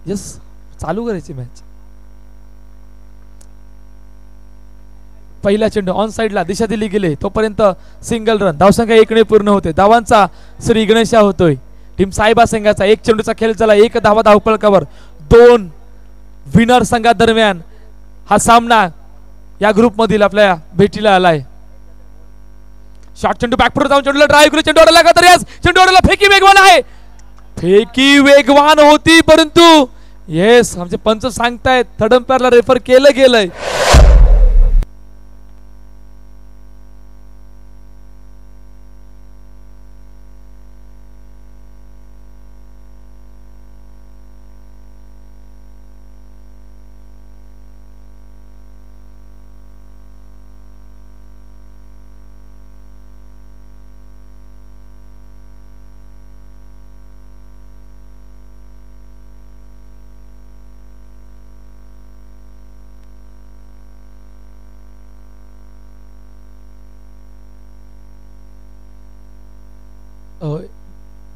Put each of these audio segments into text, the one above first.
Yes चालू करायची match. पहिला चेंडू ऑन साइडला दिशा दिली गेली तोपर्यंत सिंगल रन. धावसंख्या 1 ने पूर्ण होते. धावांचा श्री गणेशा होतोय. टीम साईबा संघाचा 1 चेंडूचा खेळ झाला. 1 धावा धावफलकावर. 2 विनर संघादरम्यान हा सामना या ग्रुप मधील आपल्या भेटीला आलाय. शॉट चेंडू बॅकफुट जाऊन चेंडूला ड्राइव्ह करून चेंडू अडला का तर यस चेंडूला फेकी वेगवान आहे. फेकी वेगवान होती परंतु येस आमचे पंच सांगतायत थर्ड अंपायरला रेफर केलं गेलंय.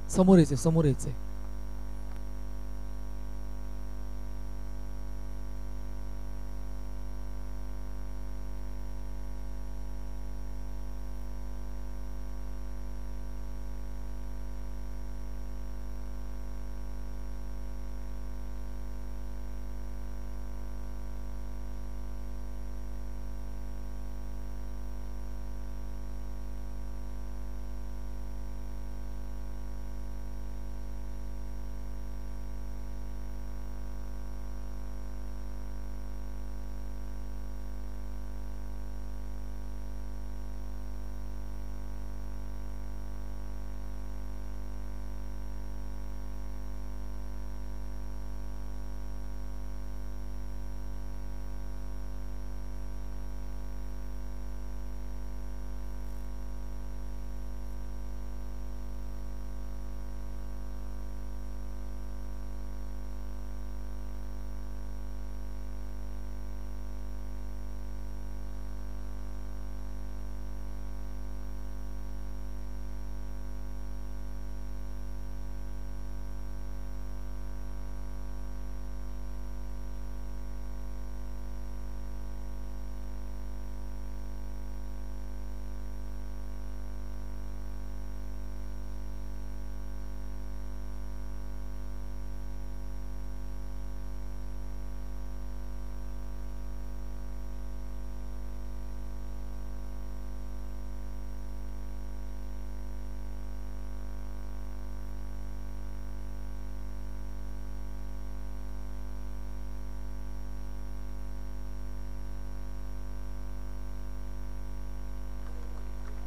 समोर यायचे समोर यायचे.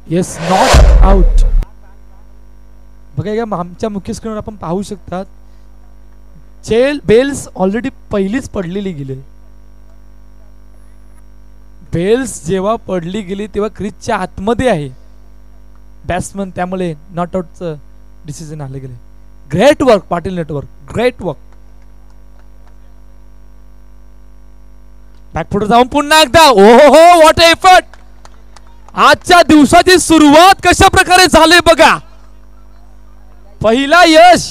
Yes not out. बघा का आमच्या मुख्य स्क्रीनवर आपण पाहू शकतात बेल्स ऑलरेडी पहिलीच पडलेली गेली. बेल्स जेव्हा पडली गेली तेव्हा क्रिजच्या आतमध्ये आहे बॅट्समन, त्यामुळे नॉट आउटचं डिसिजन आले गेले. Great work Patil network, great work. बॅकफुटर जाऊन पुन्हा एकदा ओहो व्हॉट एफर्ट. आजच्या दिवसाची सुरुवात कशा प्रकारे झाली बघा. पहिला यश,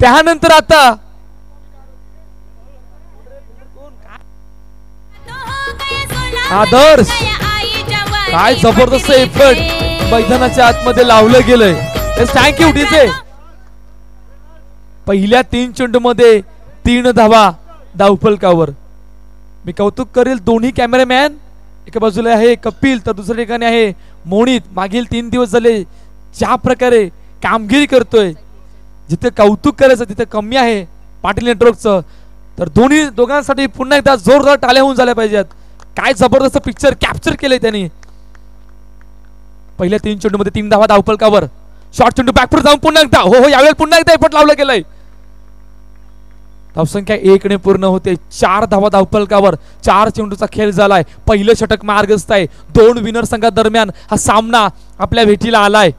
त्यानंतर आता आदर्श. काय जबरदस्त एफर्ट मैदानाच्या आतमध्ये लावलं गेलंय. Thank you DJ. पहिल्या 3 चेंडू मध्ये 3 धावा धावफलकावर. मी कौतुक करेल दोन्ही कॅमेरामॅन, एका बाजूला आहे कपिल तर दुसऱ्या ठिकाणी आहे मोनित. मागील 3 दिवस झाले ज्या प्रकारे कामगिरी करतोय, जिथे कौतुक करायचं तिथे कमी आहे पाटील नेटवर्कचं. तर दोघांसाठी पुन्हा एकदा जोरदार टाळ्या होऊन झाल्या पाहिजेत. काय जबरदस्त पिक्चर कॅप्चर केलंय त्यांनी. पहिल्या 3 चेंडू मध्ये 3 धावा धावफलकावर. शॉर्ट चेंडू बॅकफुट जाऊन पुन्हा एकदा हो यावेळेला पुन्हा एकदा एफर्ट लावलं गेलंय. धावसंख्या 1 ने पूर्ण होते. 4 धावा धावफलकावर. 4 चेंडूचा खेळ झालाय. पहिलं षटक मार्गस्थ आहे. 2 विनर संघादरम्यान हा सामना आपल्या भेटीला आलाय.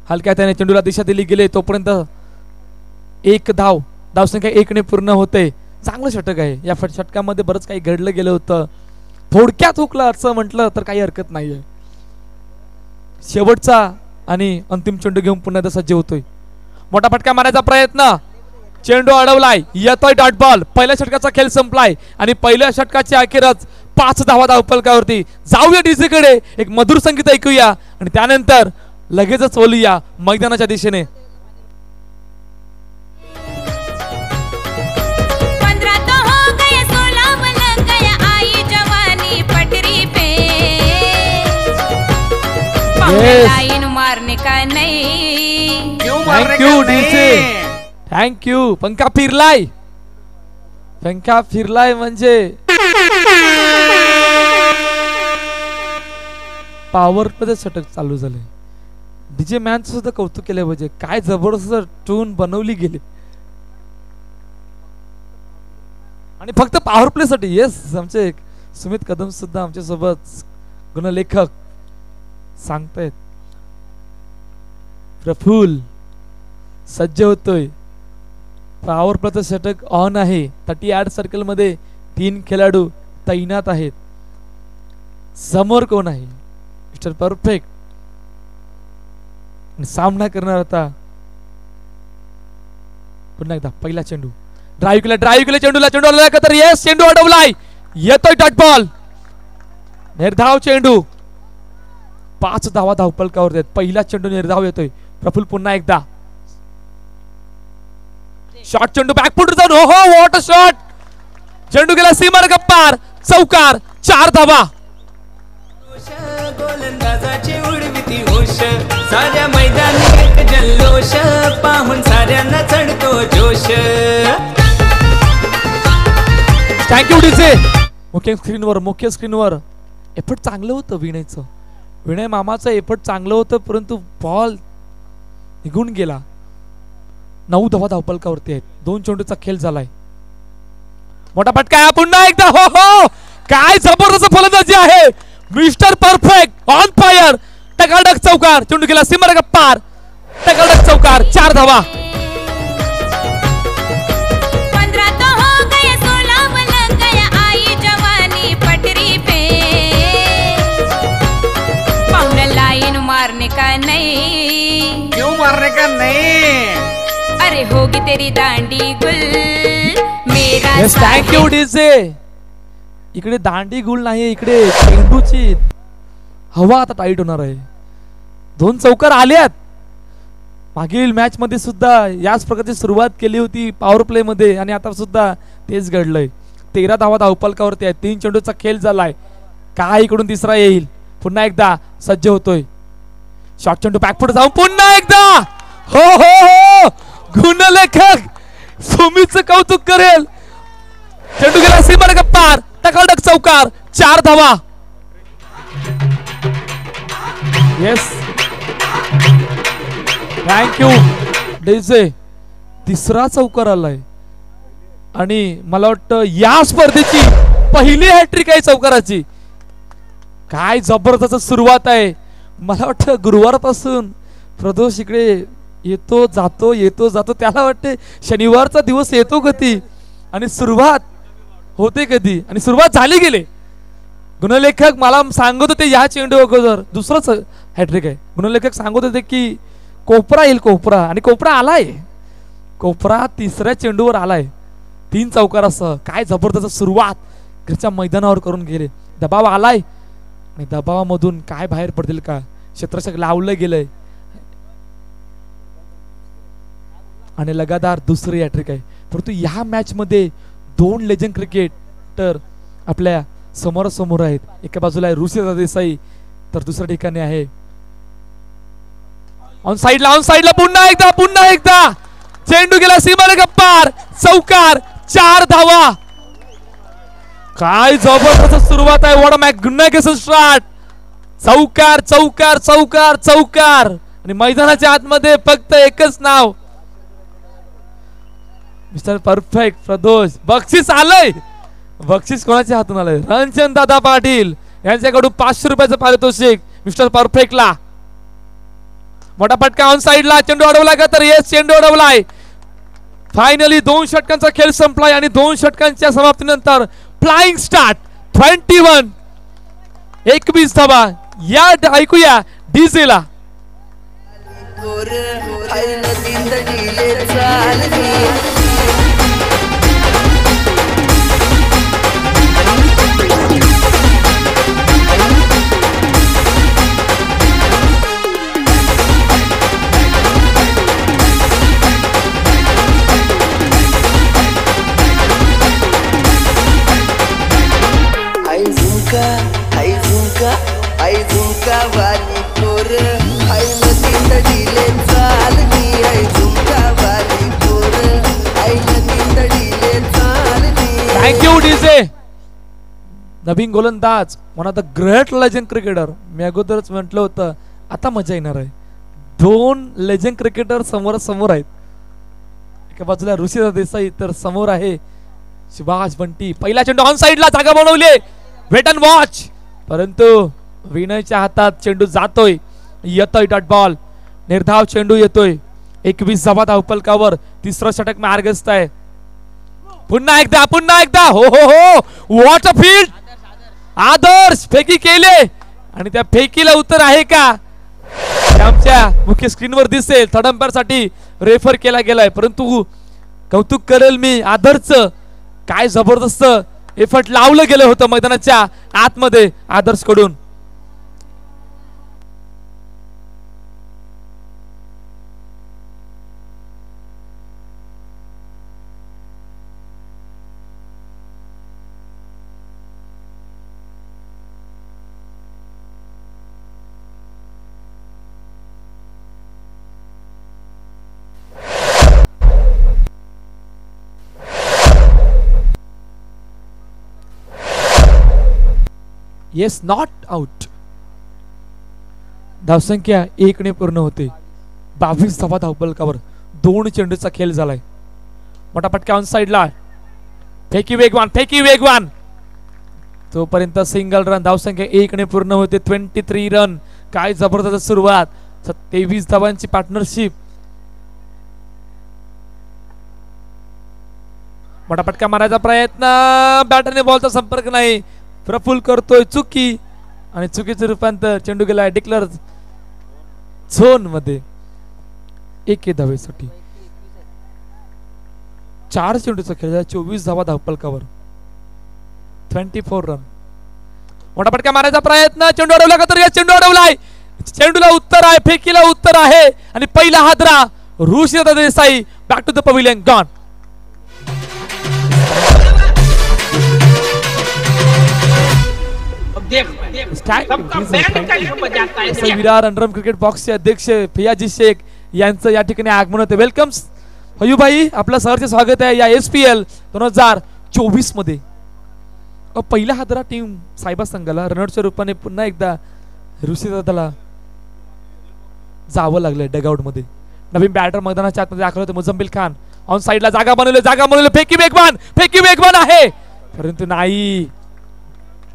हलक्या त्याने चेंडूला दिशा दिली गेली तोपर्यंत 1 धावसंख्या 1 ने पूर्ण होते. चांगलं षटक आहे. या षटकामध्ये बरंच काही घडलं गेलं होतं. थोडक्यात हुकलं असं म्हटलं तर काही हरकत नाहीये. शेवटचा आणि अंतिम चेंडू घेऊन पुन्हा एकदा सज्ज होतोय. मोठा फटका मारायचा प्रयत्न. चेंडू अडवलाय, येतोय डॉट बॉल. पहिल्या षटकाचा खेळ संपलाय आणि पहिल्या षटकाच्या अखेरच 5 धावा धावफलकावरती. जाऊया डीजे कडे, एक मधुर संगीत ऐकूया आणि त्यानंतर लगेचच बोलूया मैदानाच्या दिशेने. Thank you DJ, thank you. पंखा फिरलाय, पंखा फिरलाय म्हणजे पॉवर मध्ये षटक चालू झाले. डीजे मॅन सुद्धा कौतुक केले पाहिजे, काय जबरदस्त ट्यून बनवली गेली. आणि फक्त पॉवर प्ले साठी. येस, आमचे सुमित कदम सुद्धा आमच्या सोबत गुणलेखक सांगतायत. प्रफुल्ल सज्ज होतोय, पॉवर प्लेचं षटक ऑन आहे. 38 सर्कल मध्ये 3 खेळाडू तैनात आहेत. समोर कोण आहे? Mr perfect. सामना करणार आता पुन्हा एकदा पहिला चेंडू ड्राईव्ह केला, ड्राईव्ह केला चेंडूला, चेंडू आला का तर येस, चेंडू अडवलाय, येतोय डॉट बॉल. निर्धाव चेंडू. 5 धावा धावफलकावर आहेत. पहिला चेंडू निर्धाव येतोय. प्रफुल्ल पुन्हा एकदा शॉट, चेंडू बॅकफुट जाऊन, हो व्हॉट अ शॉट. चेंडू गेला सीमार गप्पार, चौकार. 4 धावा. गोलंदाजाची उडविती होश, साऱ्या मैदानी जल्लोष, पाहून साऱ्यांना चढतो जोश. Thank you DJ. मुख्य स्क्रीनवर एफर्ट चांगलं होतं विनयचं. विनय मामाचं एफर्ट चांगलं होतं, परंतु बॉल निघून गेला. 9 धावा धावफलकावरती आहेत. 2 चेंडूचा खेळ झालाय. मोठा फटका पुन्हा एकदा. हो हो, काय जबरदस्त फलंदाजी आहे. Mr perfect on fire. टकाडक चौकार. चेंडू गेला सीमार गप्पार. टकाडक चौकार. 4 धावा. मारने का नहीं, क्यों मारने का नहीं, अरे होगी तेरी दांडी गुल मेरा. Yes, thank you DJ. इकडे दांडी गुल नाही, इकडे चेंडूची हवा आता टाईट होणार आहे. 2 चौकार आल्यात. मागील मॅच मध्ये सुद्धा याच प्रकारची सुरुवात केली होती पॉवर प्ले मध्ये आणि आता सुद्धा तेच घडलंय. 13 धावा धावफलकावरती आहेत. 3 चेंडूचा खेळ झालाय. काय इकडून तिसरा येईल? पुन्हा एकदा सज्ज होतोय. शॉट, चेंडू बॅकफुट जाऊन पुन्हा एकदा. हो हो हो, गुणलेखक सुमितचं कौतुक करेल. चेंडू गेला सीमार गप्पार. टकाडक चौकार. 4 धावा. Yes, thank you DJ. तिसरा चौकार आलाय आणि मला वाटतं या स्पर्धेची पहिली हॅट्रिक आहे चौकाराची. काय जबरदस्त सुरुवात आहे. मला वाटतं गुरुवारपासून प्रदोष इकडे येतो जातो येतो जातो. त्याला वाटते शनिवारचा दिवस येतो कधी आणि सुरुवात होते कधी, आणि सुरुवात झाली गेले. गुणलेखक मला सांगत होते या चेंडू अगोदर दुसरंच हॅट्रिक आहे. गुणलेखक सांगत होते की कोपरा येईल, कोपरा, आणि कोपरा आलाय. कोपरा तिसऱ्या चेंडूवर आलाय. 3 चौकारासह. काय जबरदस्त सुरुवात घरच्या मैदानावर करून गेले. दबाव आलाय आणि दबावामधून काय बाहेर पडतील का. क्षेत्ररक्षक लावलं गेलंय आणि लगातार दुसरी हॅट्रिक आहे. परंतु या मॅच मध्ये 2 लेजंड क्रिकेटर आपल्या समोरासमोर आहेत. एका बाजूला आहे ऋषिदा देसाई, तर दुसऱ्या ठिकाणी आहे ऑन साइडला पुन्हा एकदा चेंडू गेला सीमाला गप्पार. चौकार. 4 धावा. काय जबरदस्त सुरुवात आहे. What a magnificent start. चौकार चौकार चौकार चौकार. आणि मैदानाच्या आतमध्ये फक्त एकच नाव, मिस्टर परफेक्ट प्रदोष. बक्षीस आलंय. बक्षीस कोणाच्या हातून आलंय? रंजन दादा पाटील यांच्याकडून 500 रुपयाचं पारितोषिक मिस्टर परफेक्टला. मोठा फटका ऑन साइडला. चेंडू अडवला का तर येस, चेंडू अडवलाय. फायनली 2 षटकांचा खेळ संपलाय आणि 2 षटकांच्या समाप्तीनंतर फ्लाइंग स्टार्ट 21 21 धावा. या ऐकूया डीजेला. गोर हाय नदींद डीले चालली नवीन गोलंदाज, one of the great legend cricketer. मी अगोदरच म्हटलं होतं आता मजा येणार आहे. दोन लेजंड क्रिकेटर समोर समोर आहेत. एका बाजूला ऋषिदा देसाई तर समोर आहे सुभाष बंटी. पहिला चेंडू ऑन साइडला जागा बनवली, वेट अँड वॉच, परंतु विनयच्या हातात चेंडू जातोय, येतोय डॉट बॉल. निर्धाव चेंडू येतोय 21 धावा धावपलकावर. तिसरं षटक मार्गस्थ आहे. पुन्हा एकदा हो हो हो, व्हॉट अ फील्ड. आदर्श फेकी केले आणि त्या फेकीला उत्तर आहे का आमच्या मुख्य स्क्रीनवर दिसेल. थर्ड अंपायर साठी रेफर केला गेलाय, परंतु कौतुक करेल मी आदर्श, काय जबरदस्त एफर्ट लावलं गेलं होतं मैदानाच्या आतमध्ये आदर्श कडून. Yes, not out. धावसंख्या 1 ने पूर्ण होते. 22 धावा धावपलकावर. 2 चेंडूचा खेळ झालाय. मोठा फटका ऑन साइडला, फेकी वेगवान. तोपर्यंत सिंगल रन. धावसंख्या 1 ने पूर्ण होते. 23 रन. काय जबरदस्त सुरुवात. 23 धावांची पार्टनरशिप. मोठा फटका मारायचा प्रयत्न, बॅटरने बॉलचा संपर्क नाही. प्रफुल करतोय चुकी आणि चुकीचं रूपांतर. चेंडू गेलाय डिक्लेअर झोन मध्ये. 1 धावेसाठी 4 चेंडूचा खेळ. 24 धावा धावपलकावर. 24 रन. मोठा फटका मारायचा प्रयत्न, चेंडू अडवला का तर या चेंडू अडवलाय. चेंडूला उत्तर आहे, फेकीला उत्तर आहे आणि पहिला हादरा Rishida Desai. Back to the pavilion, gone. Virar अंडरम क्रिकेट बॉक्सचे अध्यक्ष फियाजी शेख यांचं या ठिकाणी आगमन होते. वेलकम हयू भाई, आपलं सहर्ष स्वागत आहे या SPL 2024 मध्ये. पहिला हादरा टीम सायबा संघाला रनआउटच्या रूपाने पुन्हा एकदा ऋषिदादाला जावं लागलंय डगआउट मध्ये. नवीन बॅटर मैदानाच्या आतमध्ये दाखल होते मुझम्मिल खान. ऑन साइडला जागा बनवली, फेकी वेगवान आहे, परंतु नाही,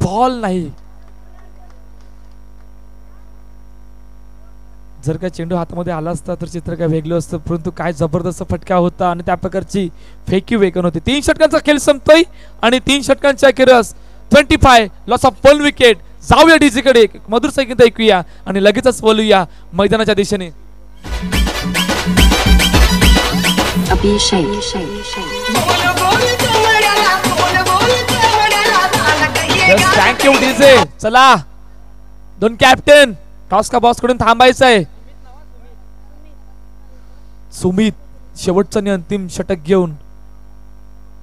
बॉल नाही. जर का चेंडू हातामध्ये आला असता तर चित्र काय वेगळं असतं, परंतु काय जबरदस्त फटका होता आणि त्या प्रकारची फेकी वेगन होती. 3 षटकांचा खेळ संपतोय आणि 3 षटकांच्या अखेरस 25 लॉस ऑफ 1 विकेट. जाऊया डीजे कडे, मधुर संगीत ऐकूया आणि लगेचच बोलूया मैदानाच्या दिशेने. Thank you DJ. चला, 2 कॅप्टन टॉस का बॉस कडून थांबायचं आहे. सुमित शेवटचं आणि अंतिम षटक घेऊन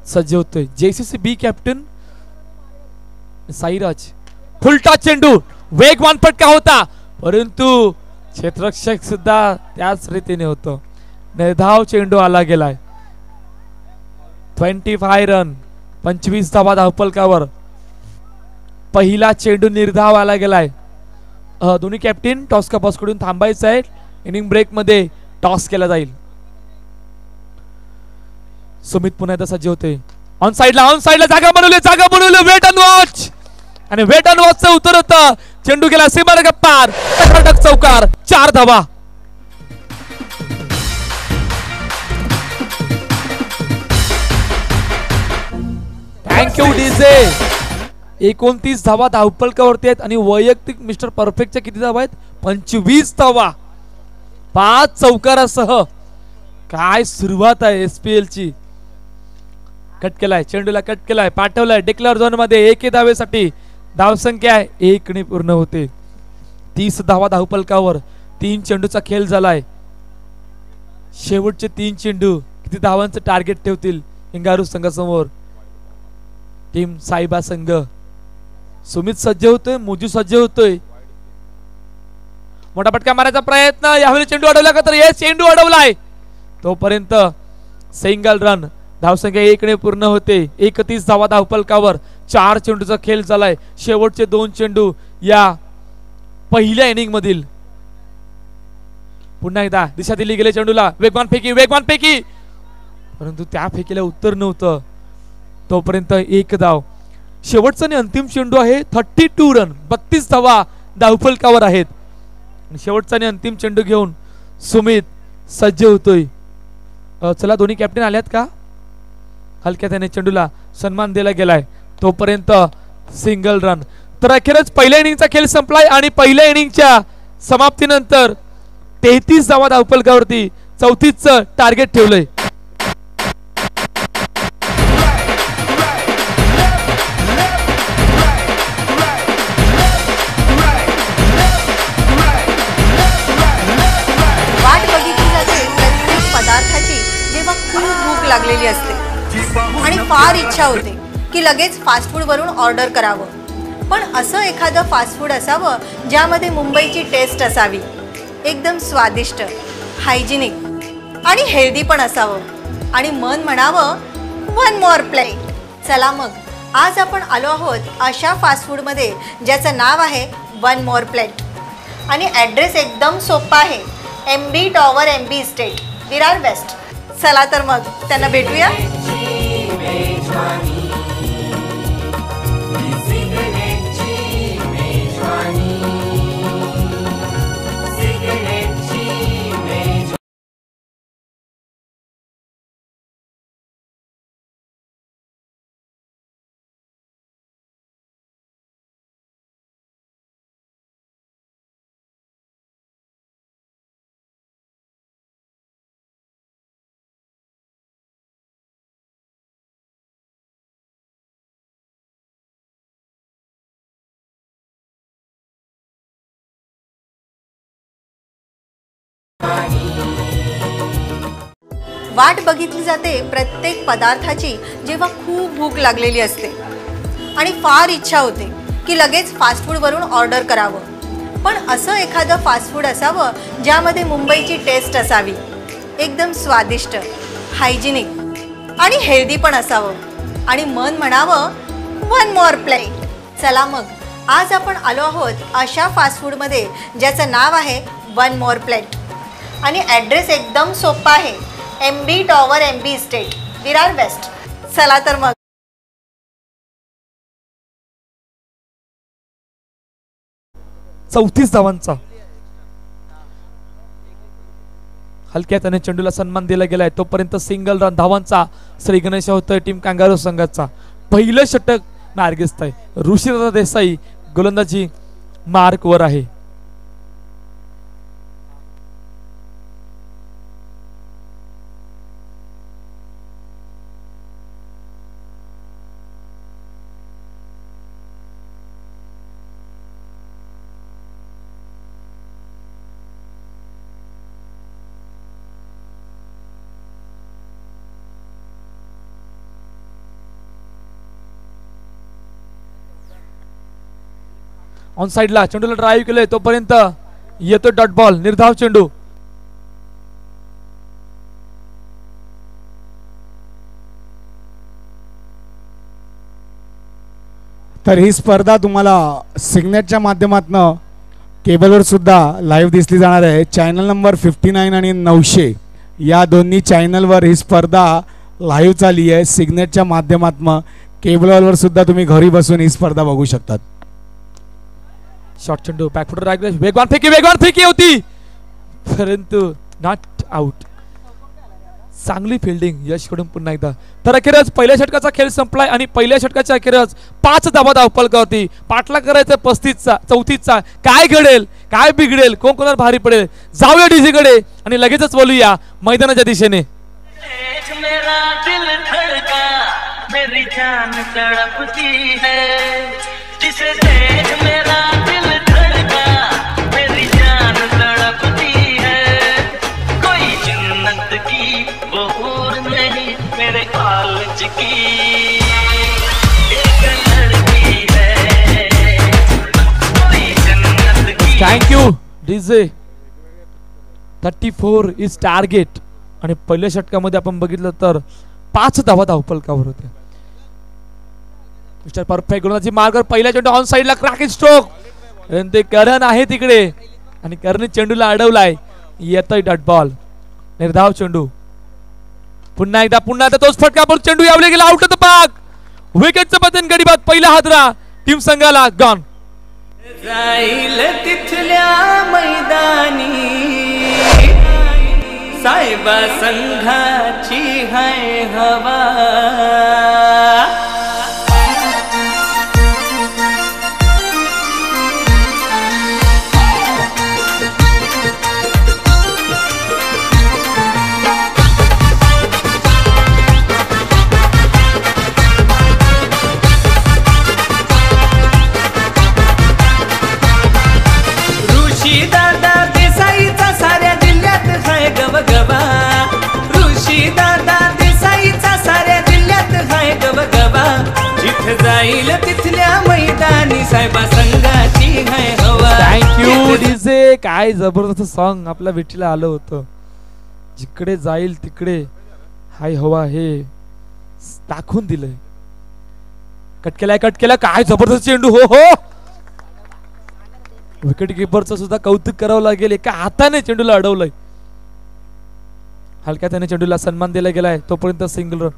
सज्ज होतोय. JCC बी कॅप्टन साईराज. फुलटा चेंडू, वेगवान फटका होता, परंतु क्षेत्ररक्षक सुद्धा त्याच रीतीने होतो. निर्धाव चेंडू आला गेलाय. 25 रन, 25 धावा धावपलकावर. पहिला चेंडू निर्धाव आला गेलाय. दोन्ही कॅप्टन टॉस का बॉस कडून थांबायचं आहे. इनिंग ब्रेक मध्ये टॉस केला जाईल. सुमित पुन्हा एकदा सज्ज होते. ऑन साइडला जागा बनवली, वेट अँड वॉच आणि वेट अँड वॉचचं उत्तर होतं. चेंडू गेला सीमार गप्पार, टकाटक चौकार, 4 धावा. Thank you DJ. 29 धावा धावपलकावरती आहेत आणि वैयक्तिक मिस्टर परफेक्टच्या किती धावा आहेत? 25 धावा, 5 चौकारासह. काय सुरुवात आहे SPL ची. कट केलाय, चेंडूला कट केलाय, पाठवलाय डिक्लेअर झोन मध्ये. 1 धावेसाठी धावसंख्या 1 ने पूर्ण होते. 30 धावा धावपलकावर. 3 चेंडूचा खेळ झालाय. शेवटचे 3 चेंडू किती धावांचं टार्गेट ठेवतील हिंगारू संघासमोर. टीम साईबा संघ. सुमित सज्ज होतोय, मुजू सज्ज होतोय. मोठा फटका मारायचा प्रयत्न, यावेळी चेंडू अडवला का तर हे चेंडू अडवलाय. तोपर्यंत सिंगल रन. धावसंख्या 1 ने पूर्ण होते. 31 धावा धावफलकावर. 4 चेंडूचा खेळ झालाय. शेवटचे 2 चेंडू या पहिल्या इनिंग मधील. पुन्हा एकदा दिशा दिली गेले चेंडूला. वेगवान फेकी परंतु त्या फेकीला उत्तर नव्हतं. तोपर्यंत 1 धाव. शेवटचा आणि अंतिम चेंडू आहे. 32 रन 32 धावा धावफलकावर आहेत. शेवटचा आणि अंतिम चेंडू घेऊन सुमित सज्ज होतोय. चला दोन्ही कॅप्टन आल्यात का? हलक्या त्याने चेंडूला सन्मान दिला गेलाय. तोपर्यंत सिंगल रन. तर अखेरच पहिल्या इनिंगचा खेळ संपलाय आणि पहिल्या इनिंगच्या समाप्तीनंतर 33 धावा धावफलकावरती 34चं टार्गेट ठेवलंय. जेव्हा खूप भूक लागलेली असते आणि फार इच्छा होते की लगेच फास्ट फूड वरून ऑर्डर करावं, पण असं एखादं फास्ट फूड असावं ज्यामध्ये मुंबईची टेस्ट असावी, एकदम स्वादिष्ट, हायजिनिक आणि हेल्दी पण असावं आणि मन म्हणावं वन मोर प्लेट. चला मग आज आपण आलो आहोत अशा फास्ट फूडमध्ये ज्याचं नाव आहे वन मोर प्लेट आणि ॲड्रेस एकदम सोपा आहे. MB tower MB estate, Virar west. चला तर मग त्यांना भेटूया. वाट बघितली जाते प्रत्येक पदार्थाची जेव्हा खूप भूक लागलेली असते आणि फार इच्छा होते की लगेच फास्ट फूड वरून ऑर्डर करावं, पण असं एखादं फास्ट फूड असावं ज्यामध्ये मुंबईची टेस्ट असावी, एकदम स्वादिष्ट, हायजिनिक आणि हेल्दी पण असावं आणि मन म्हणावं वन मोर प्लेट. चला मग आज आपण आलो आहोत अशा फास्ट फूडमध्ये ज्याचं नाव आहे वन मोर प्लेट आणि ॲड्रेस एकदम सोपा आहे. MB tower MB estate, Virar west. चला तर मग 34 धावांचा हलक्या त्याने चेंडूला सन्मान दिला गेलाय. तोपर्यंत सिंगल रन धावांचा श्री गणेश होतोय टीम कांगारू संघाचा. पहिलं षटक मार्गस्थ आहे. ऋषीदादा देसाई गोलंदाजी मार्क वर आहे. ऑन साइडला चेंडूला ड्राईव्ह केलंय. तोपर्यंत येतो डॉट बॉल, निर्धाव चेंडू. तर ही स्पर्धा तुम्हाला सिग्नेटच्या माध्यमातून केबलवर सुद्धा लाईव्ह दिसली जाणार आहे. चॅनल नंबर 59 आणि 900 या दोन्ही चॅनलवर ही स्पर्धा लाईव्ह चालली आहे. सिग्नेटच्या माध्यमातून केबलवर सुद्धा तुम्ही घरी बसून ही स्पर्धा बघू शकतात. शॉर्ट चेंडू बॅकफुटर रागले. वेगवान फेकी होती परंतु नॉट आउट. चांगली फिल्डिंग यशकडून पुन्हा एकदा. तर अखेरच पहिल्या षटकाचा खेळ संपलाय आणि पहिल्या षटकाच्या अखेरच 5 धावा धावफलकावरती. पाठला करायचं 35चा 34चा. काय घडेल, काय बिघडेल, कोण कोणावर भारी पडेल, जाऊया डीसी कडे आणि लगेचच बोलूया मैदानाच्या दिशेने. मेरा दिल धड़का, मेरी जान तड़पती है, जिसे देख मेरा दिल धड़का, मेरी जान तड़पती है, कोई जन्नत की वो हूर नहीं, मेरे कॉलेज की एक लड़की है, कोई जन्नत की. Thank you DJ. 34 is target. आणि पहिल्या षटकामध्ये आपण बघितलं तर 5 धावा धावफलकावर होत्या. मिस्टर परफेक्ट गोलंदाजी मार्गावर पहिल्या चेंडू ऑन साइडला क्रॅकिंग स्ट्रोक. ते करण आहे तिकडे आणि करण चेंडूला अडवलाय. येतोय डॉट बॉल. निर्धाव चेंडू. पुन्हा एकदा तोच फटका पण चेंडू यावले गेला आउट ऑफ द पार्क. विकेटचं पतन गडी बाद. पहिला हादरा टीम संघाला गॉन. जाईल तिथल्या मैदानी साहेबा संघाची हाय हवा. गबगबा ऋषी दादा देसाईचा साऱ्या जिल्ह्यात हाय गबगबा. जिथे जाईल तिथल्या मैदानी साहेबा संघाची हाय हवा. Thank you DJ. काय जबरदस्त सॉन्ग आपल्या भेटीला आलं होतं. जिकडे जाईल तिकडे हाय हवा हे दाखवून दिलंय. कट केला. काय जबरदस्त चेंडू. हो हो विकेट किपरचं सुद्धा कौतुक करावं लागेल. एका हाताने चेंडूला अडवलंय. हलक्या त्याने चेंडूला सन्मान दिला गेलाय. तोपर्यंत सिंगल रन.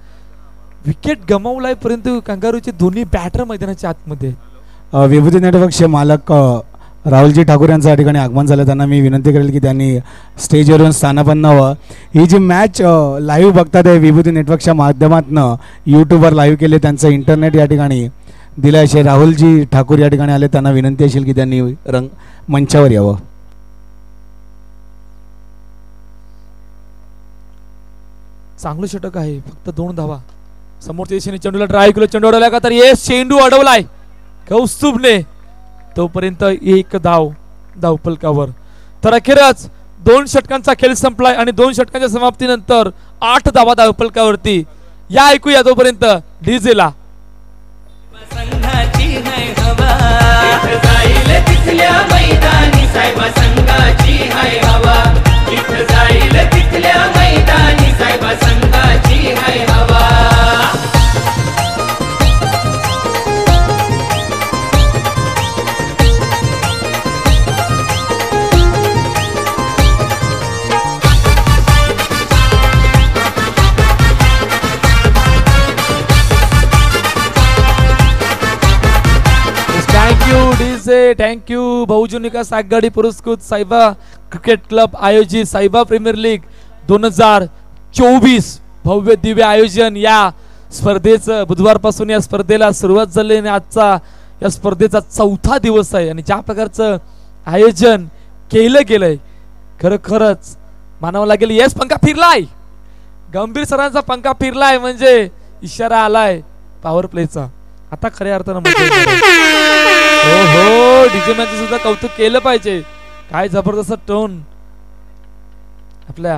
विकेट गमावलाय परंतु कंगारूचे दोन्ही बॅटर मैदानाच्या आतमध्ये. विभूती नेटवर्कचे मालक राहुलजी ठाकूर यांचं या ठिकाणी आगमन झालं. त्यांना मी विनंती करेल की त्यांनी स्टेजवरून स्थानापन्न व्हावं. ही जी मॅच लाईव्ह बघतात आहे विभूती नेटवर्कच्या माध्यमातून यूट्यूबवर लाईव्ह केले. त्यांचं इंटरनेट या ठिकाणी दिलं असे राहुलजी ठाकूर या ठिकाणी आले. त्यांना विनंती असेल की त्यांनी मंचावर यावं. चांगलं षटक आहे. फक्त 2 धावा. समोरच्या दिशेने चेंडूला ड्राईव्ह केलं. चेंडू अडवला का तर येस चेंडू अडवलाय कौस्तुभने. तोपर्यंत 1 धाव धावफलकावर. तर अखेरच 2 षटकांचा खेळ संपलाय आणि 2 षटकांच्या समाप्तीनंतर 8 धावा धावफलकावरती. या ऐकूया तोपर्यंत डीजेला. संघाची हाय हवा. जिथे जाईल तिथल्या मैदानी साहेबा संघाची हाय हवा. जिथे जाईल तिथल्या मैदानी साहेबा संघाची हाय हवा. Thank you DJ. थँक्यू बहुजन विकास आघाडी पुरस्कृत सायबा क्रिकेट क्लब आयोजित सायबा प्रीमियर लीग 2024 भव्य दिव्य आयोजन. या स्पर्धेचं बुधवारपासून या स्पर्धेला सुरुवात झाली आणि आजचा या स्पर्धेचा 4था दिवस आहे. आणि ज्या प्रकारचं आयोजन केलं गेलंय खरंच मानावं लागेल. येस पंखा फिरलाय. गंभीर सरांचा पंखा फिरलाय म्हणजे इशारा आलाय पॉवर प्लेचा. आता खऱ्या अर्थानं हो हो डीजे मॅच सुद्धा कौतुक केलं पाहिजे. काय जबरदस्त टोन आपल्या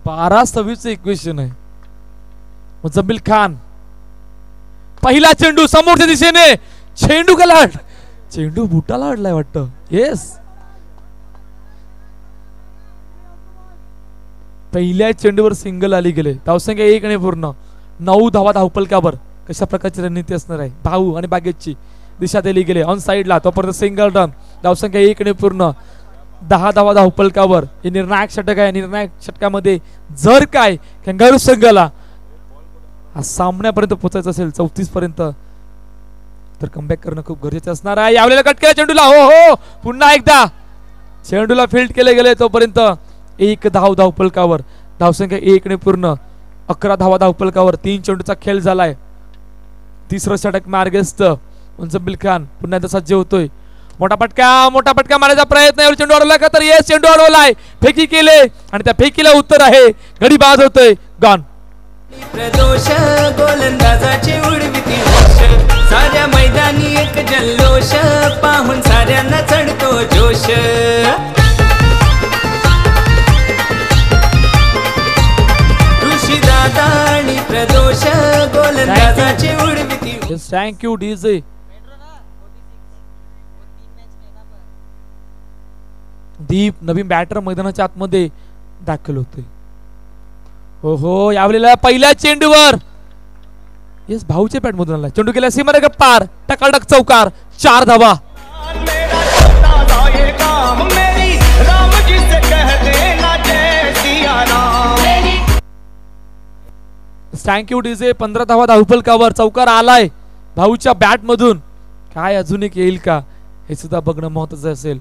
12-26 इक्वेशन आहे. मुजम्मिल खान पहिला चेंडू समोरच्या दिशेने. चेंडू का चेंडू बुटाला अडलाय वाटतं. येस पहिल्या चेंडूवर सिंगल आली गेले. धावसंख्या 1 आणि पूर्ण 9 धावा धावफलकावर. कशा प्रकारची रणनीती असणार आहे. भाऊ आणि बागेतची दिशा दिली गेले ऑन साइडला. तोपर्यंत सिंगल रन. धावसंख्या 1 आणि पूर्ण 10 धावा धावफलकावर. हे निर्णायक षटक आहे. निर्णायक षटकामध्ये जर काय कंगारू संघाला सामन्यापर्यंत पोहोचायचं असेल 34 पर्यंत तर कमबॅक करणं खूप गरजेचं असणार आहे. यावेळेला कट केला चेंडूला. हो हो पुन्हा एकदा चेंडूला फील्ड केले गेले. तोपर्यंत 1 धाव धावफलकावर. धावसंख्या 1 आणि पूर्ण 11 धावा धावफलकावर. 3 चेंडूचा खेळ झालाय. तिसरं षटक मार्गस्थ. मुजम्मिल खान पुन्हा एकदा सज्ज होतोय. मोठा पटका मारायचा प्रयत्न. चेंडू अडवला का तर येस चेंडू अडवलाय. फेकी केले आणि त्या फेकीला उत्तर आहे. गडी बाद होतोय. गॉन. प्रदोष गोलंदाजाची उडविती होश. साऱ्या मैदानी एक जल्लोष. पाहून साऱ्यांना चढतो जोश. ऋषी दादा आणि प्रदोष गोलंदाजाची उडविती. Thank you DJ. दीप नवीन बॅटर मैदानाच्या आतमध्ये दाखल होतोय. हो हो यावेळेला पहिल्या चेंडूवर येस भाऊच्या बॅट मधून आला चेंडू केला सीमारेषा पार टकाटक चौकार 4 धावा. मेरा छोटा सा ये काम मेरी राम जी से कह देना जय सिया राम. थँक्यू डीजे 15 धावा धावफलकावर चौकार आलाय भाऊच्या बॅट मधून. काय अजून एक येईल का हे सुद्धा बघणं महत्वाचं असेल.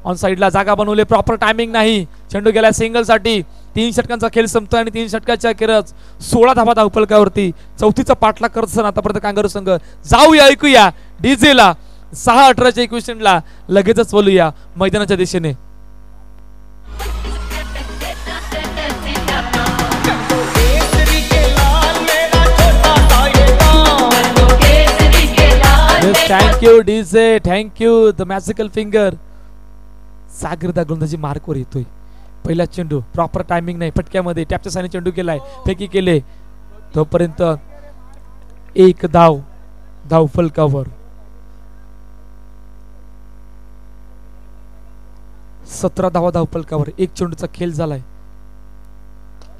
ऑन साइडला जागा बनवले प्रॉपर टायमिंग नाही चेंडू गेला सिंगल साठी. 3 षटकांचा खेळ संपतोय आणि 3 षटकाच्या अखेरच 16 धावा धावफलकावरती चौथीचा पाठलाग करत असताना आतापर्यंत कांगारू संघ. जाऊया ऐकूया डीजेला 6-18च्या इक्वेशनला लगेचच बोलूया मैदानाच्या दिशेने. केसरी के लाल मेरा छोटा सा ये काम. Thank you DJ thank you the magical finger. Sagarda गोलंदाजी मार्कवर येतोय. पहिला चेंडू प्रॉपर टायमिंग नाही फटक्यामध्ये टॅपच्या साने चेंडू केलाय फेकी केले तोपर्यंत 1 धाव धावफलकावर. 17 धावा धावफलकावर 1 चेंडूचा खेळ झालाय.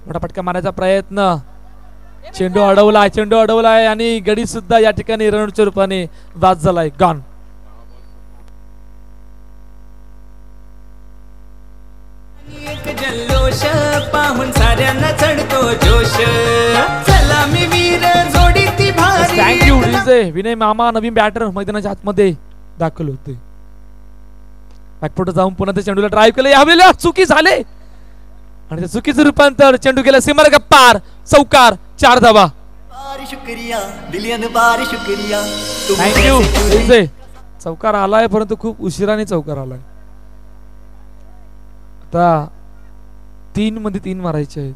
मोठा फटका मारायचा प्रयत्न चेंडू अडवलाय आणि गडी सुद्धा या ठिकाणी रनच्या रूपाने बाद झालाय गॉन. एक जल्लोष पाहून साऱ्यांना चढतो जोश. सलामी वीर जोडी ती भारी. Thank you DJ. विनय मामा नवीन बॅटर मैदानाच्या आतमध्ये दाखल होते. बॅकफुट जाऊन पुन्हा त्या चेंडूला ड्राईव्ह केलं यावेळेला चुकी झाले आणि त्या चुकीचं रूपांतर चेंडू गेला सीमारेषा पार चौकार 4 धावा. बार शुक्रिया बिलियन बार शुक्रिया. Thank you DJ. चौकार आलाय परंतु खूप उशिराने चौकार आलाय. आता 3 मध्ये 3 मारायचे आहेत.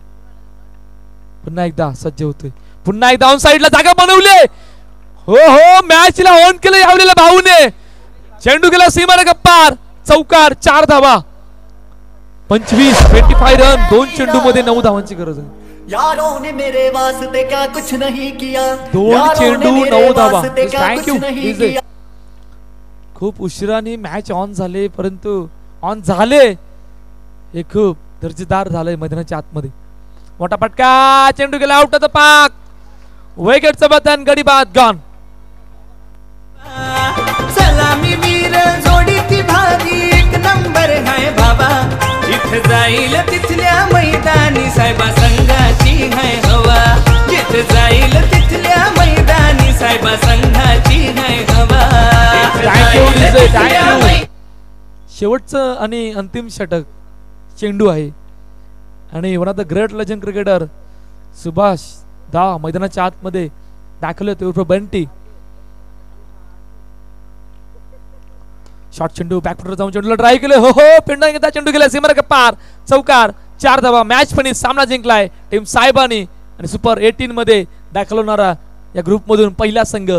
पुन्हा एकदा सज्ज होतोय. पुन्हा एकदा ऑन साइडला जागा बनवली. हो हो मॅचला ऑन केलं यावेळेला भाऊने. चेंडू गेला सीमारेषा पार चौकार 4 धावा. 25 रन 2 चेंडू मध्ये 9 धावांची गरज आहे. यारों ने मेरे वास्ते क्या कुछ नहीं किया. 2 चेंडू 9 धावा. Thank you thank you. खूप उशिराने मॅच ऑन झाले परंतु ऑन झाले हे खूप दर्जेदार झालंय मैदानाच्या आतमध्ये. मोठा फटका चेंडू गेला आउट ऑफ द पार्क. विकेटचं बटन गडी बाद गॉन. सलामी वीर जोडी ती भारी. 1 नंबर है बाबा. जिथे जाईल तिथल्या मैदानी साहेबा संघाची है हवा. जिथे जाईल तिथल्या मैदानी साहेबा संघाची है हवा. Thank you DJ thank you. शेवटचं आणि अंतिम षटक चेंडू आहे आणि one of the great legend cricketer Subhash दा मैदानाच्या आतमध्ये दाखल होते उर्फ बंटी. शॉर्ट चेंडू बॅकफुटवर जाऊन चेंडूला ड्राईव्ह केले. हो हो पिंडा घेता चेंडू गेला सीमारेषा पार चौकार 4 धावा. मॅच फिनिश सामना जिंकलाय टीम साहेबानी आणि सुपर 18 मध्ये दाखल होणारा या ग्रुप मधून पहिला संघ